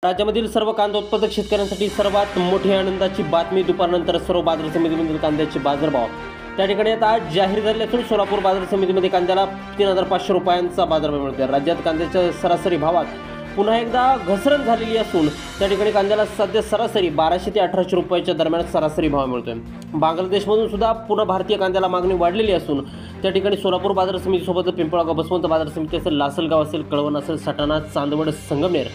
राज्यामधील सर्व कांदा उत्पादक शेतकऱ्यांसाठी सर्वात मोठी आनंदाची बातमी. दुपारनंतर सर्व बाजार समितीमधील कांद्याचे बाजारभाव त्या ठिकाणी आता आज जाहीर झाले असून सोलापूर बाजार समितीमध्ये कांद्याला 3500 रुपयांचा बाजारभाव मिळतोय. राज्यात कांद्याच्या सरासरी भावात पुन्हा एकदा घसरण झालेली असून त्या ठिकाणी कांद्याला सध्या सरासरी 1200 ते 1800 रुपयाच्या दरम्यान सरासरी भाव मिळतोय. बांगलादेशमधून सुद्धा पुन्हा भारतीय कांद्याला मागणी वाढलेली असून त्या ठिकाणी सोलापूर बाजार समितीसोबत पिंपळगाव, बसवंत बाजार समिती असेल, लासलगाव असेल, कळवण असेल, सटाणा, चांदवड, संगमनेर,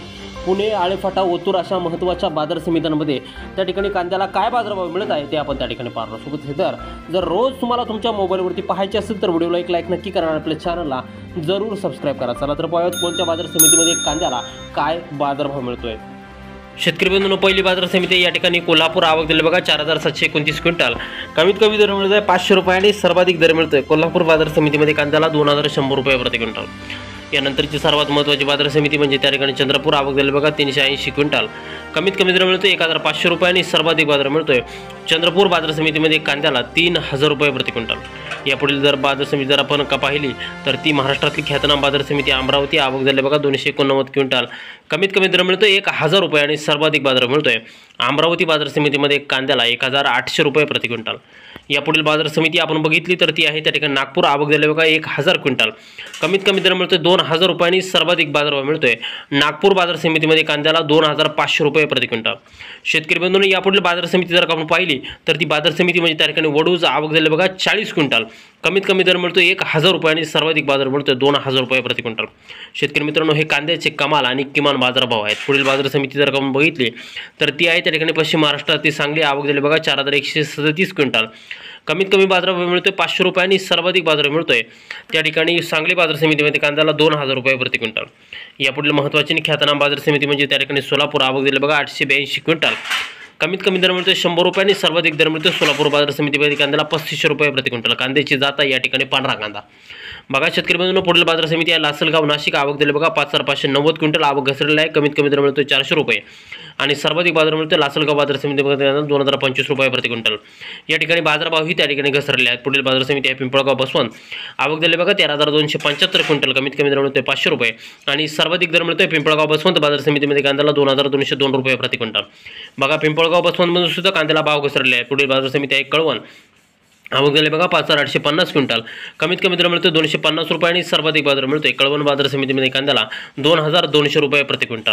पुणे, आळेफाटा, ओतूर अशा महत्त्वाच्या बाजार समित्यांमध्ये त्या ठिकाणी कांद्याला काय बाजारभाव मिळत आहे ते आपण त्या ठिकाणी पाहणार आहोत. तर जर रोज तुम्हाला तुमच्या मोबाईलवरती पाहायचे असेल तर व्हिडिओला एक लाईक नक्की करा, आपल्या चॅनलला जरूर सबस्क्राईब करा. चला तर पाहूयात कोणत्या बाजार समितीमध्ये कांद्याला काय बाजारभाव मिळतोय. शेतकरी बंधूंनो, पहिली बाजार समिती या ठिकाणी कोल्हापूर. आवक दिले बघा 4729 क्विंटल. कमीत कमी दर मिळतोय 500 रुपये आणि सर्वाधिक दर मिळतोय कोल्हापूर बाजार समितीमध्ये कांद्याला 2100 रुपये प्रति क्विंटल. यानंतरची सर्वात महत्त्वाची बाजार समिती म्हणजे त्या ठिकाणी चंद्रपूर. आवक दिले बघा 380 क्विंटल. कमीत कमी दर मिळतोय 1500 रुपये आणि सर्वाधिक बाजार मिळतोय चंद्रपूर बाजार समितीमध्ये कांद्याला 3000 रुपये प्रति क्विंटल. यापुढील जर बाजार समिती जर आपण पाहिली तर ती महाराष्ट्रातली ख्यातनाम बाजार समिती अमरावती. आवक झाले बघा 289 क्विंटल. कमीत कमी दर मिळतोय 1000 रुपये आणि सर्वाधिक बाजार मिळतोय अमरावती बाजार समितीमध्ये कांद्याला 1800 रुपये प्रति क्विंटल. यापुढील बाजार समिती आपण बघितली तर ती आहे त्या ठिकाणी नागपूर. आवक झाले बघा 1000 क्विंटल. कमीत कमी दर मिळतोय 2000 रुपये आणि सर्वाधिक बाजारभाव मिळतोय नागपूर बाजार समितीमध्ये कांद्याला 2500 रुपये प्रति क्विंटल. शेतकरी बंधूंनी यापुढील बाजार समिती जर आपण पाहिली तर ती बाजार समिती म्हणजे त्या ठिकाणी वडूज. आवक झाले बघा 40 क्विंटल. कमीत कमी दर मिळतोय 1000 रुपये आणि सर्वाधिक बाजार मिळतोय 2000 रुपये प्रति क्विंटल. शेतकरी मित्रांनो, हे कांद्याचे कमाल आणि किमान बाजारभाव आहेत. पुढील बाजार समिती जर आपण बघितली तर ती आहे त्या ठिकाणी पश्चिम महाराष्ट्रातील सांगली. आवक झाले बघा 4137 क्विंटल. कमीत कमी बाजारभाव मिळतोय 500 रुपये आणि सर्वाधिक बाजार मिळतोय त्या ठिकाणी सांगली बाजार समितीमध्ये कांद्याला 2000 रुपये प्रति क्विंटल. यापुढील महत्त्वाची ख्यातनाम बाजार समिती म्हणजे त्या ठिकाणी सोलापूर. आवक दिले बघा 882 क्विंटल. कमीत कमी दर मिळतोय 100 रुपये आणि सर्वाधिक दर मिळतोय सोलापूर बाजार समितीमध्ये कांद्याला 3500 रुपये प्रति क्विंटल. कांद्याची जात आहे या ठिकाणी पांढरा कांदा. बघा शेतकरी बंधूंनो, पुढील बाजार समिती आहे लासलगाव, नाशिक. आवक दिले बघा 5590 क्विंटल. आवक घसरलेला आहे. कमीत कमी दर मिळतोय 400 रुपये आणि सर्वाधिक बाजार मिळतोय लासलगाव बाजार समितीमध्ये 2025 रुपये प्रति क्विंटल. या ठिकाणी बाजारभावही त्या ठिकाणी घसरले आहेत. पुढील बाजार समिती आहे पिंपळगाव, बसवंत. आवक दिले बघा 13275 क्विंटल. कमीत कमी दर मिळतोय 500 रुपये आणि सर्वाधिक दर मिळतोय पिंपळगाव, बसवंत बाजार समितीमध्ये कांद्याला 2202 रुपये प्रति क्विंटल. बघा पिंपळगाव, बसवंतमध्ये सुद्धा कांद्याला भाव घसरले आहे. पुढील बाजार समिती आहे कळवण. आवक झाले बघा 5850 क्विंटल. कमीत कमी दर मिळतोय 250 रुपये आणि सर्वाधिक बाजार मिळतोय कळवण बाजार समितीमध्ये कांद्याला 2200 रुपये प्रति क्विंटल.